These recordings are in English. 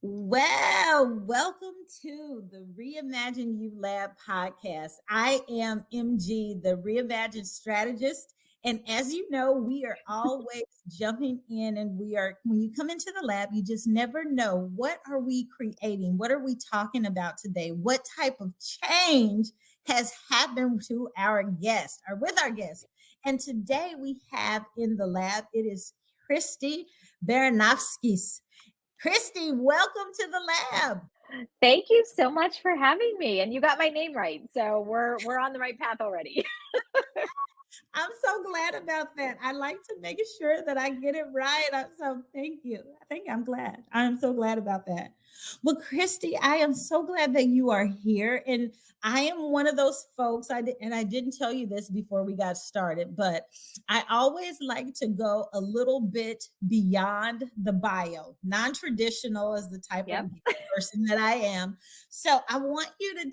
Well, welcome to the Reimagine You Lab podcast. I am MG, the Reimagine strategist. And as you know, we are always jumping in and when you come into the lab, you just never know, what are we creating? What are we talking about today? What type of change has happened to our guest or with our guest? And today we have in the lab, it is Kristy Baranovskis. Kristy, welcome to the lab. Thank you so much for having me. And you got my name right. So we're on the right path already. I'm so glad about that. I like to make sure that I get it right. So thank you. I think I'm glad. I'm so glad about that. Well, Kristy, I am so glad that you are here. And I am one of those folks, and I didn't tell you this before we got started, but I always like to go a little bit beyond the bio. Non-traditional is the type of Yep. person that I am. So I want you to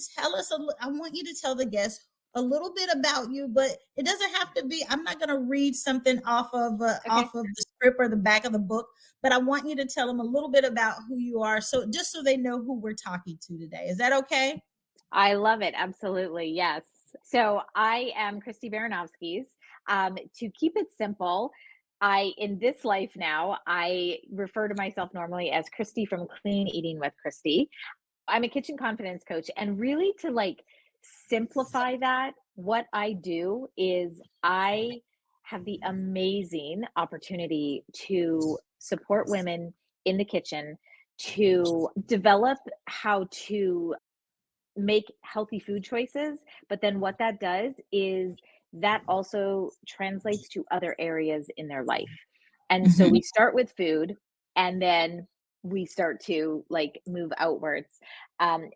I want you to tell the guests a little bit about you, but it doesn't have to be. I'm not going to read something Okay. off of the script or the back of the book, but I want you to tell them a little bit about who you are, so just so they know who we're talking to today. Is that okay? I love it. Absolutely. Yes. So I am Kristy Baranovskis. To keep it simple, in this life now, I refer to myself normally as Kristy from Clean Eating with Kristy. I'm a kitchen confidence coach, and really to simplify that, what I do is I have the amazing opportunity to support women in the kitchen to develop how to make healthy food choices. But then what that does is that also translates to other areas in their life. And so Mhm. we start with food, and then we start to move outwards.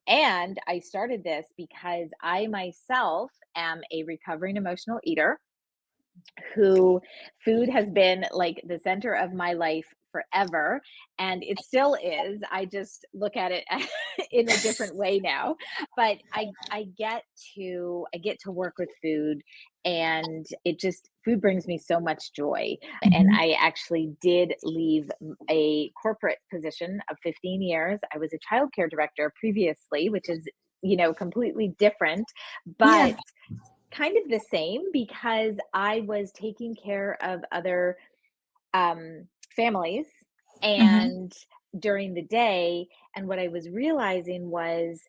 And I started this because I myself am a recovering emotional eater who food has been like the center of my life forever, and it still is. I just look at it in a different way now. But I get to work with food, and it just food brings me so much joy. And Mhm. I actually did leave a corporate position of 15 years. I was a childcare director previously, which is completely different, Yeah. but kind of the same, because I was taking care of other families Mhm. and during the day. And what I was realizing was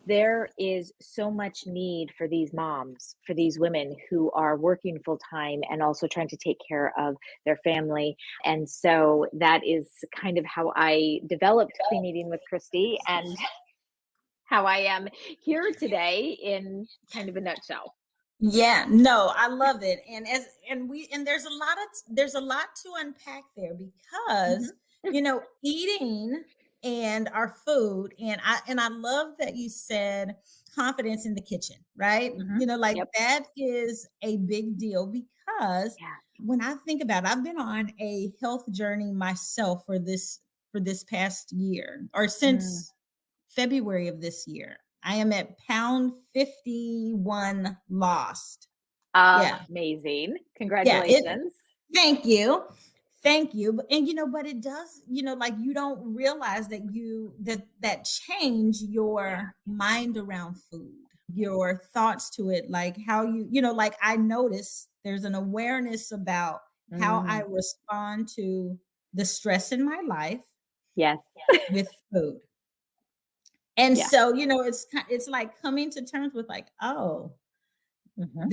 there is so much need for these moms, for these women who are working full time and also trying to take care of their family. And so that is kind of how I developed Clean Eating with Kristy, and how I am here today in kind of a nutshell. Yeah, no, I love it. And there's a lot to unpack there because, Mhm. eating and our food, and I love that you said confidence in the kitchen, right? Mhm. Like Yep. that is a big deal because Yeah. when I think about it, I've been on a health journey myself for this past year, or Mm. since February of this year. I am at pound 51 lost. Yeah. Amazing. Yeah. Congratulations. Thank you. Thank you. But it does, like you don't realize that change Yeah. your mind around food, your thoughts to it, like how like I notice there's an awareness about how I Mm. respond to the stress in my life Yes. with food. And Yeah. so, it's like coming to terms with like, oh, Mhm.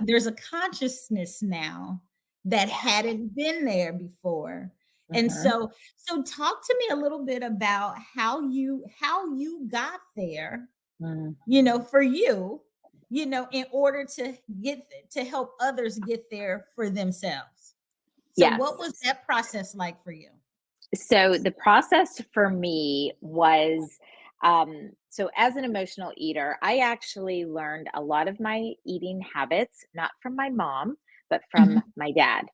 there's a consciousness now that Yeah. hadn't been there before. And Mhm. so talk to me a little bit about how you got there, Mm. for you, in order to help others get there for themselves. So what Yes. was that process like for you? So the process for me was, so as an emotional eater, I actually learned a lot of my eating habits not from my mom, but from Mhm. my dad.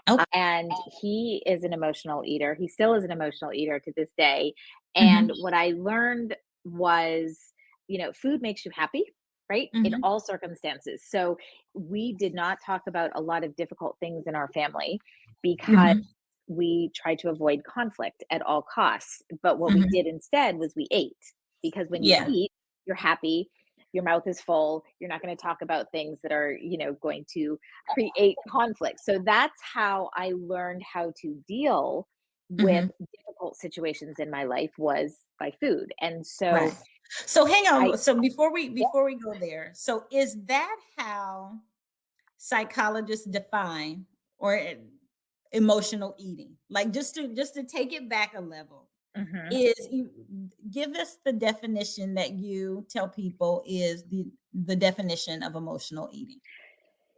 Okay. And he is an emotional eater. He still is an emotional eater to this day. And Mhm. what I learned was, food makes you happy, right? In Mhm. all circumstances. So we did not talk about a lot of difficult things in our family because Mhm. we tried to avoid conflict at all costs. But what we Mhm. did instead was we ate, because when you Yeah. eat, you're happy, your mouth is full, you're not going to talk about things that are, going to create conflict. So that's how I learned how to deal with Mhm. difficult situations in my life, was by food. And so Right. So hang I on. So before we yeah, before we go there, so is that how psychologists define or emotional eating? Like just to take it back a level, mhm. is you give us the definition that you tell people is the definition of emotional eating.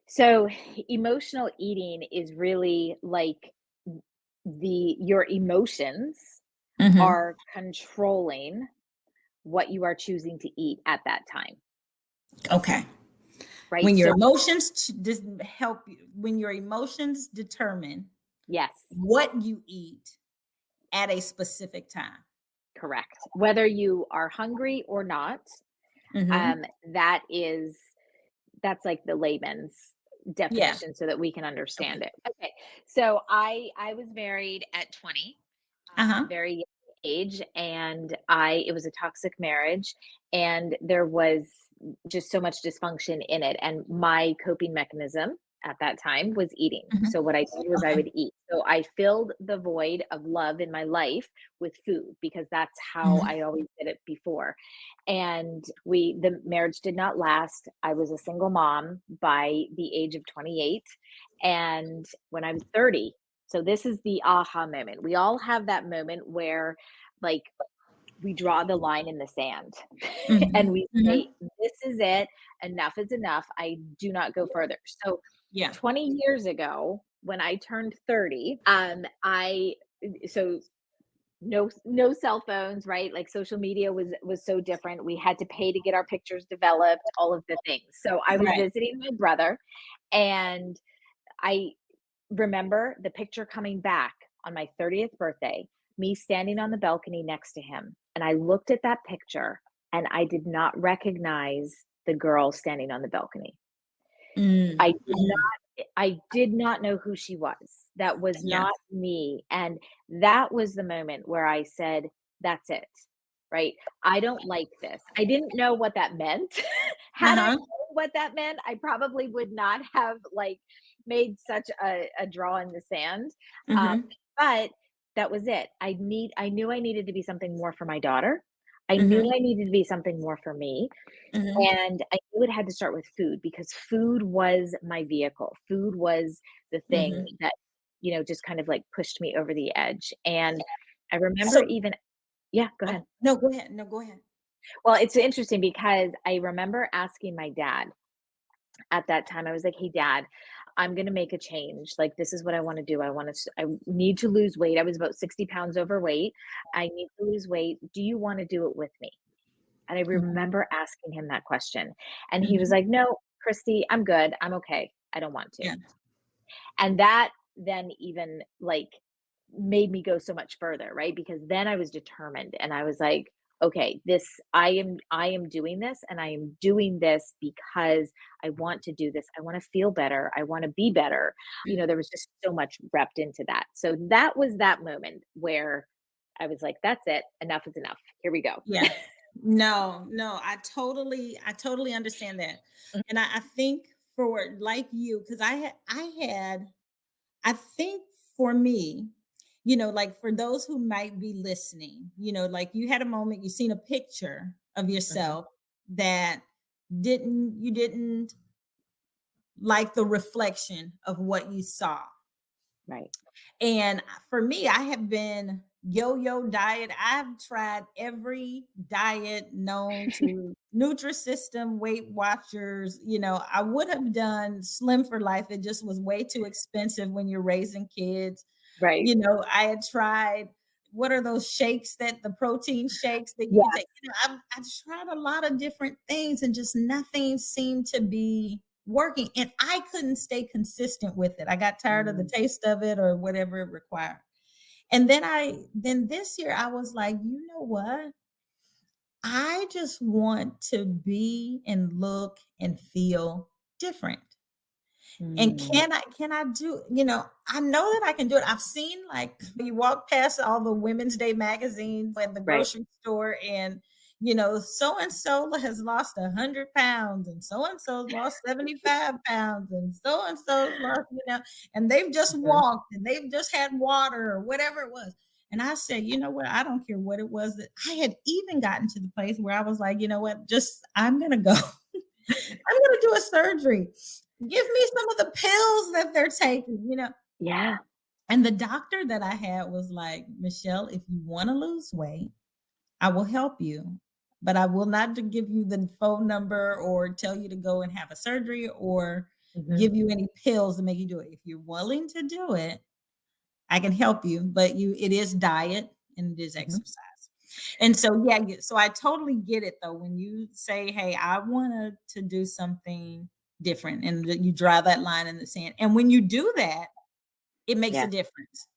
So emotional eating is really like your emotions Mhm. are controlling what you are choosing to eat at that time, Okay. right? When your So emotions help you, when your emotions determine yes, what you eat at a specific time. correct. Whether you are hungry or not, um, Mhm. that is that's like the layman's Yeah. definition so that we can Okay. understand it. Okay. So I was married at 20, Uh-huh. very young age, and I it was a toxic marriage, and there was just so much dysfunction in it. And my coping mechanism at that time was eating. Mhm. So what I did was I Okay. would eat. So I filled the void of love in my life with food, because that's how Mhm. I always did it before. And the marriage did not last. I was a single mom by the age of 28. And when I was 30, so this is the aha moment. We all have that moment where, like, we draw the line in the sand and Mhm. we say, Mhm. "This is it. Enough is enough. I do not go further." So Yeah. 20 years ago, when I turned 30, I so no cell phones, right? Like, social media was so different. We had to pay to get our pictures developed, all of the things. So I was Right. visiting my brother, and I remember the picture coming back on my 30th birthday, me standing on the balcony next to him. And I looked at that picture and I did not recognize the girl standing on the balcony. Mm, mm. I did not know who she was. That was Yeah. not me. And that was the moment where I said, that's it. Right? I don't like this. I didn't know what that meant. Had I Uh-huh. known what that meant, I probably would not have, like, made such a draw in the sand. Um, Mhm. but that was it. I knew I needed to be something more for my daughter. I knew Mhm. I needed to be something more for me. Mhm. And I knew it had to start with food, because food was my vehicle. Food was the thing Mhm. that, just kind of like pushed me over the edge. And I remember So even yeah, go oh, ahead. no, go ahead. No, go ahead. Well, it's interesting because I remember asking my dad at that time. I was like, "Hey dad, I'm going to make a change. Like, this is what I want to do. I need to lose weight. I was about 60 pounds overweight. I need to lose weight. Do you want to do it with me?" And I Mhm. remember asking him that question, and he was Mhm. like, "No, Christy, I'm good. I'm okay. I don't want to." Yeah. And that then even, like, made me go so much further, right? Because then I was determined and I was like, "Okay, I am doing this, and I am doing this because I want to do this. I wanna feel better. I wanna be better." There was just so much wrapped into that. So that was that moment where I was like, "That's it. Enough is enough. Here we go." Yeah. No, no, I totally understand that. And I think for like you, because I think for me, like for those who might be listening, like you had a moment, you seen a picture of Mhm. yourself that you didn't like the reflection of what you saw. Right. And for me, I have been yo-yo diet. I've tried every diet known to Nutrisystem, Weight Watchers. I would have done Slim for Life. It just was way too expensive when you're raising kids. Right. I had tried what are those shakes that the protein shakes that you can Yes. take? I've tried a lot of different things and just nothing seemed to be working. And I couldn't stay consistent with it. I got tired of the Mm. taste of it or whatever it required. And then this year I was like, you know what? I just want to be and look and feel different. And Mm. can I do, I know that I can do it. I've seen, like, you walk past all the Women's Day magazines at the Right. grocery store, and so and so has lost 100 pounds, and so's lost 75 pounds, and so's lost, and they've just Mhm. walked and they've just had water or whatever it was. And I said, you know what? I don't care what it was. That I had even gotten to the place where I was like, you know what? Just I'm gonna go. I'm gonna do a surgery. Give me some of the pills that they're taking. Yeah. And the doctor that I had was like, Michelle, if you want to lose weight, I will help you, but I will not to give you the phone number or tell you to go and have a surgery or Mhm. give you any pills to make you do it. If you're willing to do it, I can help you, but it is diet and it is Mhm. exercise. And so, yeah, so I totally get it though. When you say, hey, I want to do something different, and that you draw that line in the sand. And when you do that, it makes a Yeah. difference.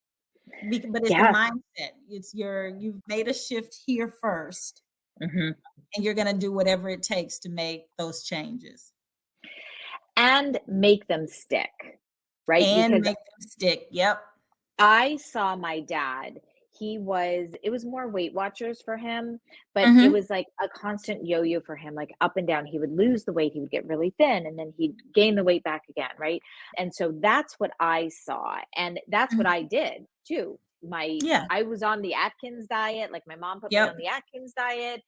But it's the Yeah. mindset. You've made a shift here first, Mhm. and you're going to do whatever it takes to make those changes And make them stick, right? and Because make them stick. Yep. I saw my dad. It was more Weight Watchers for him, but it Hmm. was like a constant yo-yo for him, like up and down. He would lose the weight, he would get really thin, and then he'd gain the weight back again, right? And so that's what I saw, and that's what I did too. Yeah. I was on the Atkins diet, like my mom put me on Yep. the Atkins diet,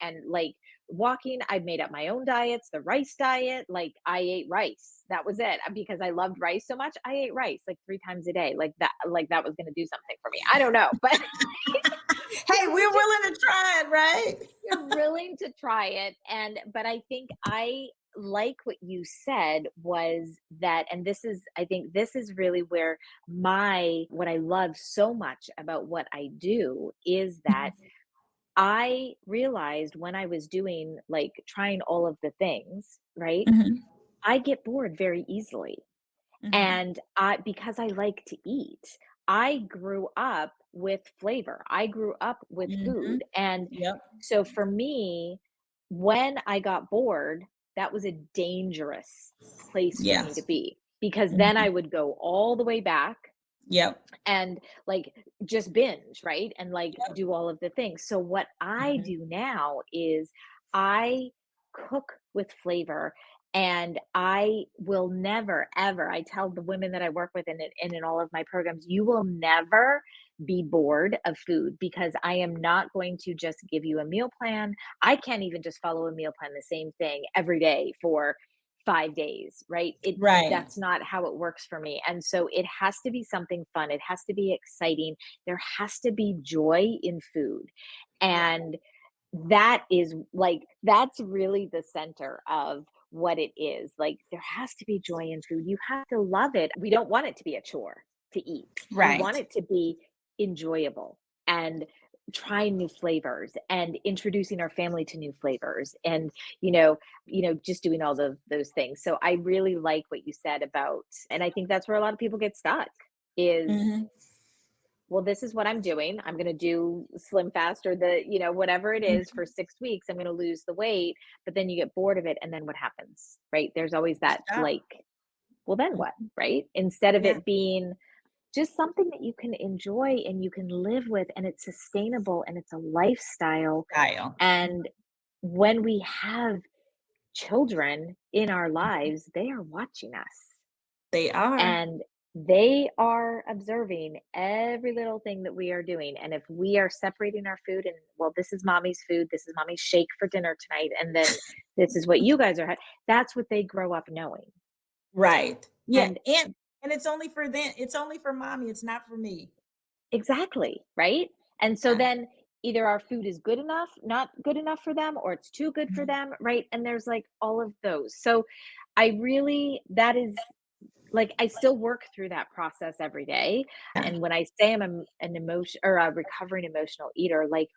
and like walking, I made up my own diets, the rice diet, like I ate rice. That was it. Because I loved rice so much, I ate rice like 3 times a day. Like that was going to do something for me. I don't know, but Hey, we're you just willing to try it, right? you're willing to try it, but I think I like what you said was that, and I think this is really where my what I love so much about what I do is that I realized when I was doing, like, trying all of the things, right? Mhm. I get bored very easily. Mhm. And because I like to eat, I grew up with flavor. I grew up with Mhm. food. And Yep. so for me, when I got bored, that was a dangerous place for me to Yes. be because then I Mhm. would go all the way back Yep. and like just binge, right? And like Yep. do all of the things. So what I Mhm. do now is I cook with flavor, and I will never ever, I tell the women that I work with and in all of my programs, you will never be bored of food because I am not going to just give you a meal plan. I can't even just follow a meal plan, the same thing every day for 5 days, right? Right. That's not how it works for me. And so it has to be something fun. It has to be exciting. There has to be joy in food. Yeah. And that's really the center of what it is. Like there has to be joy in food. You have to love it. We don't want it to be a chore to eat. We want Right. it to be enjoyable and trying new flavors and introducing our family to new flavors and you know just doing all those things. So I really like what you said about, and I think that's where a lot of people get stuck is, Mhm. well, this is what I'm doing. I'm going to do Slim Fast or whatever it is Mhm. for 6 weeks. I'm going to lose the weight, but then you get bored of it. And then what happens, right? There's always that Stop. like, well, then what, Mhm. right? Instead of Yeah. it being just something that you can enjoy and you can live with and it's sustainable and it's a lifestyle. Style. And when we have children in our lives, they are watching us. They are. And they are observing every little thing that we are doing. And if we are separating our food and, well, this is mommy's food, this is mommy's shake for dinner tonight, and then this is what you guys are having, that's what they grow up knowing. Right. Yeah, And and it's only for them. It's only for mommy. It's not for me. exactly, right? And so Yeah. then either our food is good enough, not good enough for them, or it's too good for Mhm. them, right? And there's like all of those. So that is like I still work through that process every day. Yeah. And when I say I'm an emotion or a recovering emotional eater, like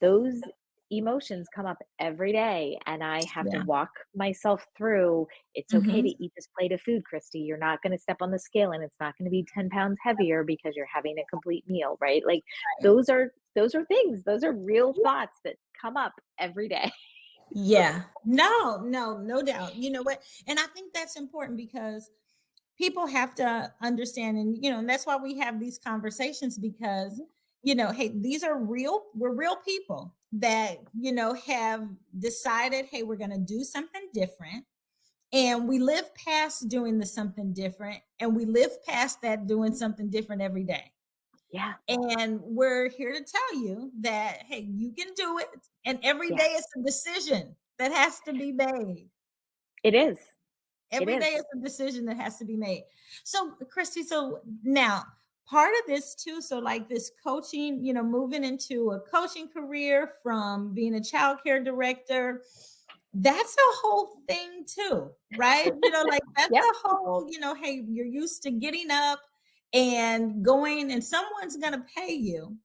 those emotions come up every day and I have to Yeah. walk myself through. It's okay to Mhm. eat this plate of food, Christy. You're not going to step on the scale and it's not going to be 10 pounds heavier because you're having a complete meal, right? Like Right. those are things, those are real thoughts that come up every day. Yeah. No doubt. You know what? And I think that's important because people have to understand, and and that's why we have these conversations, because hey, we're real people that have decided, hey, we're going to do something different, and we live past doing the something different, and we live past that doing something different every day. Yeah. And we're here to tell you that, hey, you can do it, and every Yes, day it's a decision that has to be made. it is. It Every is. day is a decision that has to be made. So, Christy, so now part of this too, so like this coaching, moving into a coaching career from being a child care director, that's a whole thing too, right? Like that's Yep. a whole, hey, you're used to getting up and going, and someone's going to pay you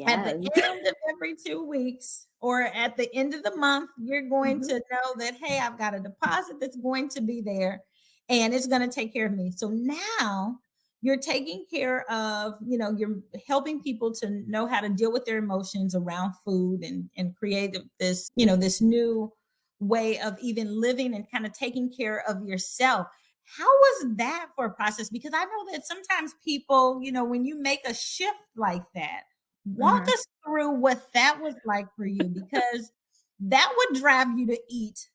at the Yes. end of every 2 weeks or at the end of the month. You're going Mhm. to know that, hey, I've got a deposit that's going to be there and it's going to take care of me. So now you're taking care of, you're helping people to know how to deal with their emotions around food, and create this, this new way of even living and kind of taking care of yourself. How was that for a process? Because I know that sometimes people, when you make a shift like that, walk Mhm. us through what that was like for you, because that would drive you to eat,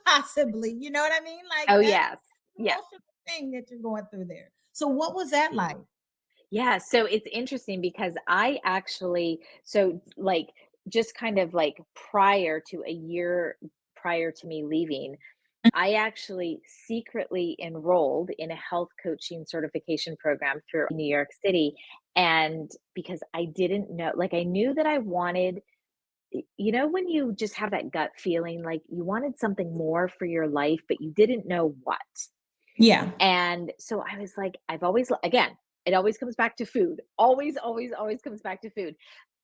possibly. You know what I mean? Like Oh, that's yes. an Yes. emotional thing that you're going through there. So what was that like? Yeah, so it's interesting because I actually like, just kind of, like, prior to a year prior to me leaving, I actually secretly enrolled in a health coaching certification program through New York City, and because I didn't know, like, I knew that I wanted, when you just have that gut feeling, like, you wanted something more for your life, but you didn't know what? Yeah. And so I was like, I've always, again, it always comes back to food. Always, always, always comes back to food.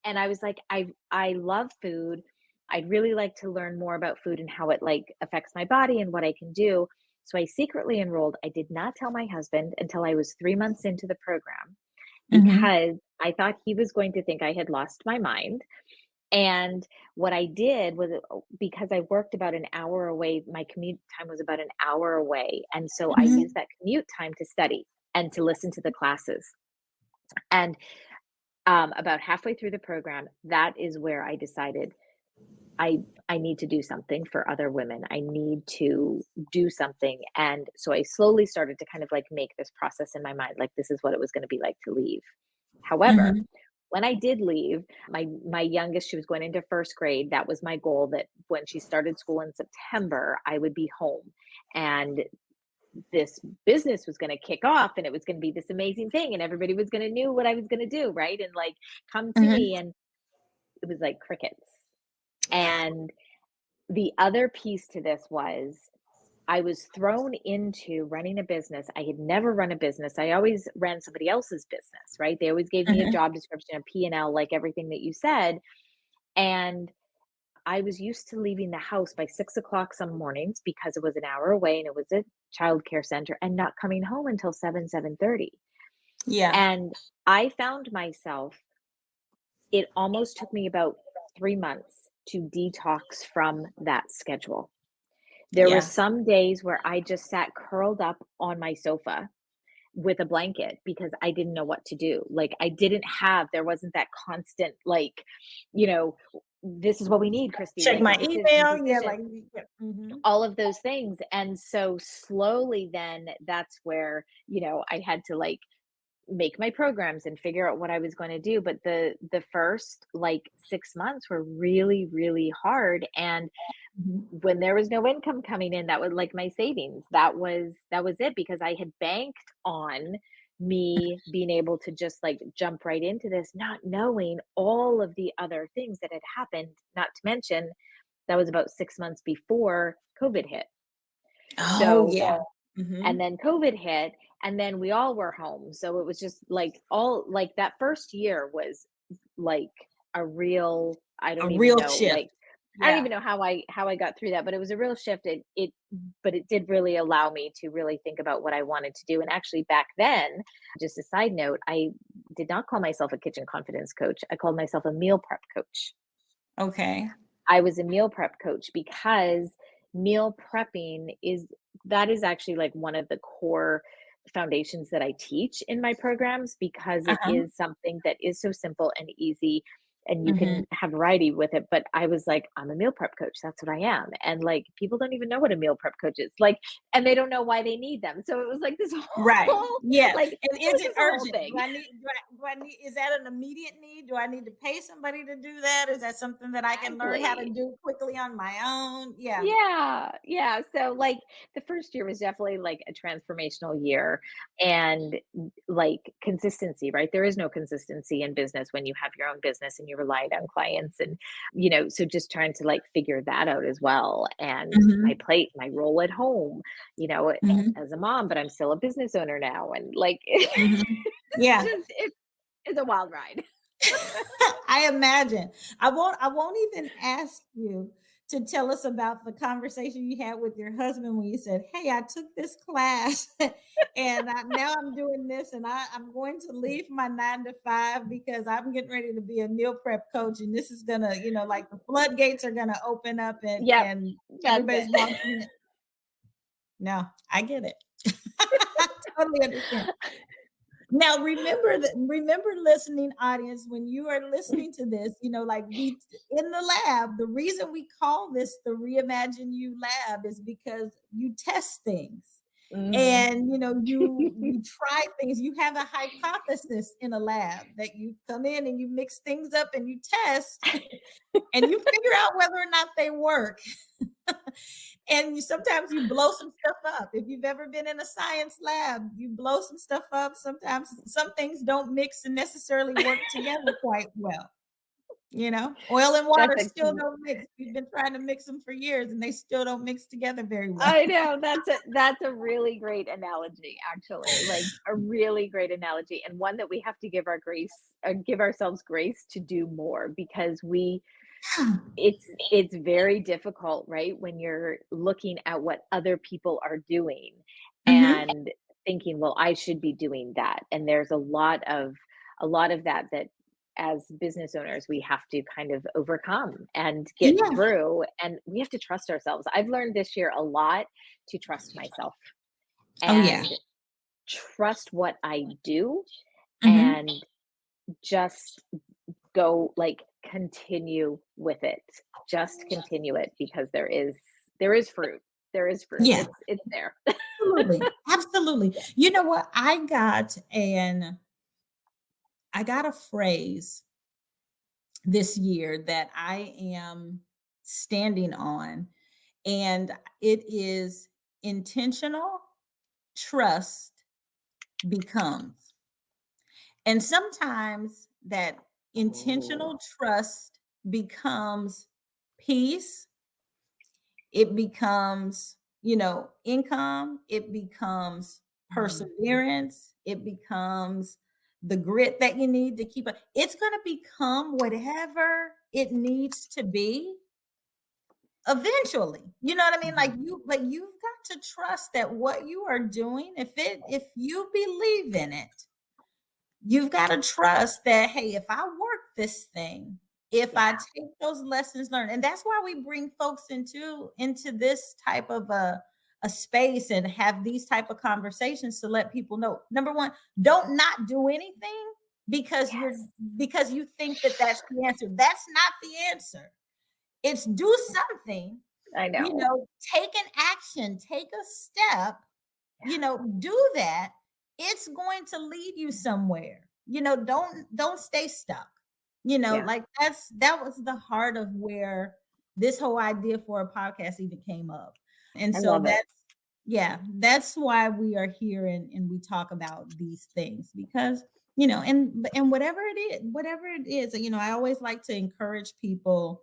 And I was like, I love food. I'd really like to learn more about food and how it like affects my body and what I can do. So I secretly enrolled. I did not tell my husband until I was 3 months into the program Mhm. because I thought he was going to think I had lost my mind. And what I did was, because I worked about an hour away, my commute time was about an hour away. And so I used Mhm. that commute time to study and to listen to the classes. And about halfway through the program, that is where I decided I I need to do something for other women. I need to do something. And so I slowly started to kind of like make this process in my mind, like this is what it was going to be like to leave. However, Mhm. when I did leave, my youngest, she was going into first grade. That was my goal, that when she started school in September, I would be home. And this business was going to kick off and it was going to be this amazing thing and everybody was going to know what I was going to do, right? And like come to Mhm. me, and it was like crickets. And the other piece to this was I was thrown into running a business. I had never run a business. I always ran somebody else's business, right? They always gave me a Mhm. job description, a P&L, like everything that you said. And I was used to leaving the house by 6 o'clock some mornings because it was an hour away and it was a childcare center, and not coming home until 7:30. Yeah. And I found myself, it almost took me about 3 months to detox from that schedule. There were Yeah. some days where I just sat curled up on my sofa with a blanket because I didn't know what to do. Like I didn't have, there wasn't that constant, like, you know, this is what we need, Christy. Check Like my this is the email. Yeah, decision, like yeah. Mhm. all of those things. And so slowly, then that's where, I had to like make my programs and figure out what I was going to do. But the first like 6 months were really, really hard. And Mhm. when there was no income coming in, that was like my savings. That was it, because I had banked on me being able to just like jump right into this, not knowing all of the other things that had happened, not to mention that was about 6 months before COVID hit. Oh, So, yeah. and Mhm. then COVID hit, and then we all were home. So it was just like all like that first year was like a real, I A don't even real know, shift. like I don't Yeah. even know how I got through that, but it was a real shift. But it did really allow me to really think about what I wanted to do. And actually back then, just a side note, I did not call myself a kitchen confidence coach. I called myself a meal prep coach. Okay. I was a meal prep coach because meal prepping is actually like one of the core foundations that I teach in my programs because it Uh-huh. is something that is so simple and easy and you Mhm. can have variety with it. But I was like, I'm a meal prep coach. That's what I am. And like people don't even know what a meal prep coach is. Like, and they don't know why they need them. So it was like this Right. whole Yeah. like And it is was it just a whole urgent? thing. Do I need, is that an immediate need? Do I need to pay somebody to do that? Is that something that I can learn how to Exactly. do quickly on my own? Yeah. Yeah, yeah. So, like, the first year was definitely like a transformational year and like consistency, right? There is no consistency in business when you have your own business and you relied on clients. And, so just trying to like figure that out as well. And my Mhm. plate, my role at home, Mhm. as a mom, but I'm still a business owner now. And like, it's Mhm. Yeah. just, it's a wild ride. I imagine. I won't even ask you to tell us about the conversation you had with your husband when you said, "Hey, I took this class and now I'm doing this and I'm going to leave my 9 to 5 because I'm getting ready to be a meal prep coach and this is gonna, like the floodgates are gonna open up Yep, and that's it. everybody's walking in." No, I get it. I totally understand. Now remember listening audience when you are listening to this, like we in the lab, the reason we call this the Reimagine You lab is because you test things. Mhm. And you try things. You have a hypothesis in a lab that you come in and you mix things up and you test and you figure out whether or not they work. And sometimes you blow some stuff up. If you've ever been in a science lab, you blow some stuff up. Sometimes some things don't mix and necessarily work together quite well. Oil and That's water a still don't mix. We've been trying to mix them for years and they still don't mix together very well. I know, that's a really great analogy, actually, like, a really great analogy, and one that we have to give ourselves grace to do more because it's very difficult, right, when you're looking at what other people are doing Mhm. and thinking, "Well, I should be doing that," and there's a lot of that as business owners, we have to kind of overcome and get Yeah. through, and we have to trust ourselves. I've learned this year a lot to trust myself Oh yeah. and trust what I do Mhm. and just go like continue with it. Just continue it because there is fruit. There is fruit. Yeah. It's there. Absolutely. Absolutely. Yeah. You know what? I got a phrase this year that I am standing on, and it is intentional trust becomes. And sometimes that Oh. intentional trust becomes peace, it becomes, income, it becomes Mhm. perseverance, it becomes the grit that you need to keep it. It's going to become whatever it needs to be eventually. You know what I mean? Mhm. But you've got to trust that what you are doing, if you believe in it, you've got to trust that, hey, if I work this thing, if I Yeah. take those lessons learned, and that's why we bring folks into this type of a space and have these type of conversations to let people know. Number one, don't not do anything because Yes. because you think that that's the answer. That's not the answer. It's do something, I know. take an action, take a step, do that. It's going to lead you somewhere. Don't stay stuck. Yeah. Like that was the heart of where this whole idea for a podcast even came up. And I so love it. that's why we are here and we talk about these things because and whatever it is, I always like to encourage people,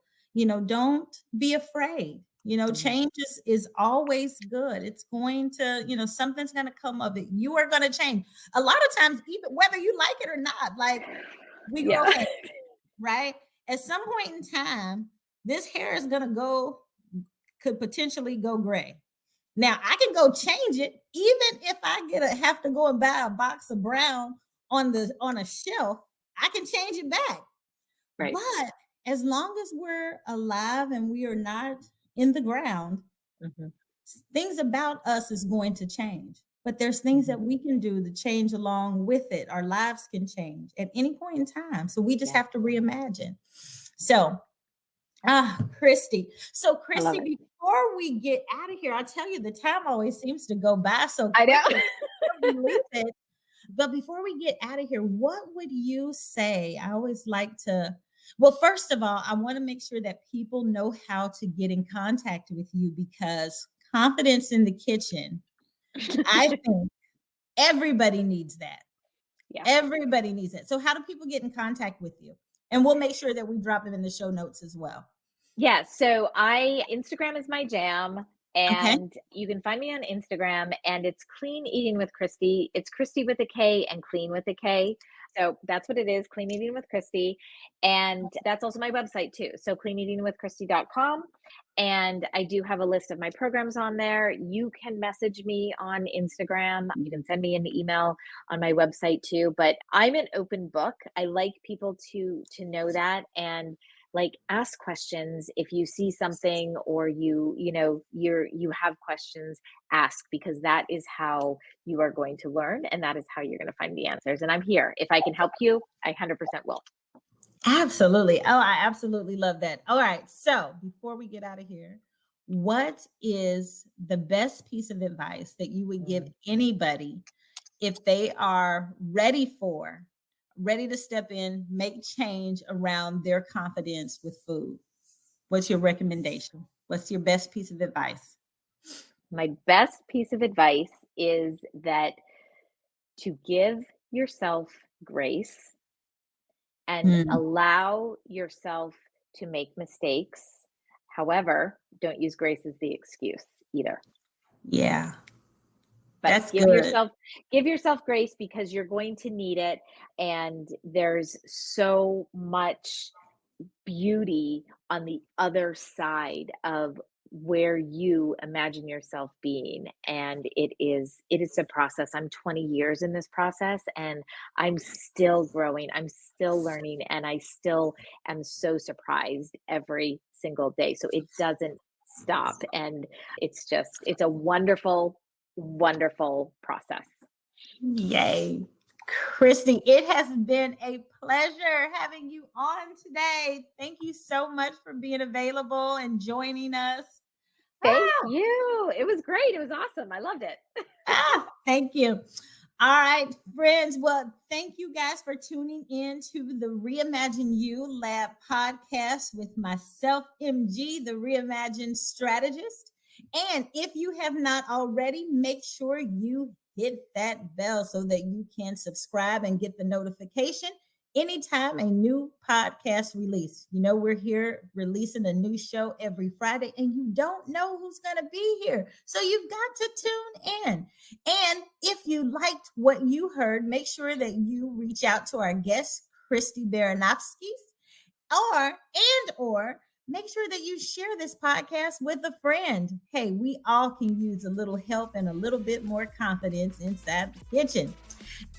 don't be afraid. Mhm. Change is always good. It's going to, something's going to come of it. You are going to change. A lot of times, even whether you like it or not, like we grow Yeah. hair, right? At some point in time, this hair is going to could potentially go gray. Now I can go change it, even if I have to go and buy a box of brown on a shelf. I can change it back. Right. But as long as we're alive and we are not in the ground, Mhm, things about us is going to change. But there's things mhm. that we can do to change along with it. Our lives can change at any point in time. So we just Yeah, have to reimagine. So, Kristy. So, I love Kristy, it. before we get out of here, I tell you, the time always seems to go by so I know. quickly. We leave it. But before we get out of here, what would you say? I always like to, well, first of all, I want to make sure that people know how to get in contact with you because confidence in the kitchen, I think everybody needs that. Yeah. Everybody needs it. So, how do people get in contact with you? And we'll make sure that we drop them in the show notes as well. Yeah, so I Instagram is my jam, Okay. and you can find me on Instagram, and it's Clean Eating with Kristy. It's Kristy with a K and Clean with a K. So that's what it is, Clean Eating with Kristy. And that's also my website too. So cleaneatingwithkristy.com. And I do have a list of my programs on there. You can message me on Instagram. You can send me an email on my website too. But I'm an open book. I like people to know that, and like ask questions if you see something, or you have questions. Ask, because that is how you are going to learn, and that is how you're going to find the answers. And I'm here if I can help you. I 100% will. Absolutely. Oh, I absolutely love that. All right. So before we get out of here, what is the best piece of advice that you would give Mm. anybody if they are ready to step in, make change around their confidence with food? What's your recommendation? What's your best piece of advice? My best piece of advice is that to give yourself grace and Mm, allow yourself to make mistakes. However, don't use grace as the excuse either. yeah, But that's good. give yourself grace, because you're going to need it, and there's so much beauty on the other side of where you imagine yourself being, and it is a process. I'm 20 years in this process, and I'm still growing, I'm still learning, and I still am so surprised every single day. So it doesn't stop, and it's a wonderful, wonderful process. Yay. Kristy, it has been a pleasure having you on today. Thank you so much for being available and joining us. Thank Ah, you, it was great, it was awesome, I loved it. thank you. All right, friends. Well, thank you guys for tuning in to the Reimagine You Lab podcast with myself, MG, the Reimagine strategist. And if you have not already, make sure you hit that bell so that you can subscribe and get the notification anytime a new podcast release. You know, we're here releasing a new show every Friday, and you don't know who's going to be here. So you've got to tune in. And if you liked what you heard, make sure that you reach out to our guest, Kristy Baranovskis, or make sure that you share this podcast with a friend. Hey, we all can use a little help and a little bit more confidence inside the kitchen.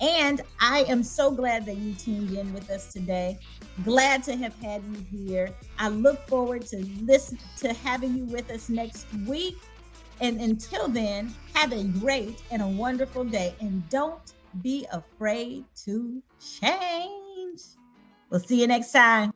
And I am so glad that you tuned in with us today. Glad to have had you here. I look forward to having you with us next week. And until then, have a great and a wonderful day. And don't be afraid to change. We'll see you next time.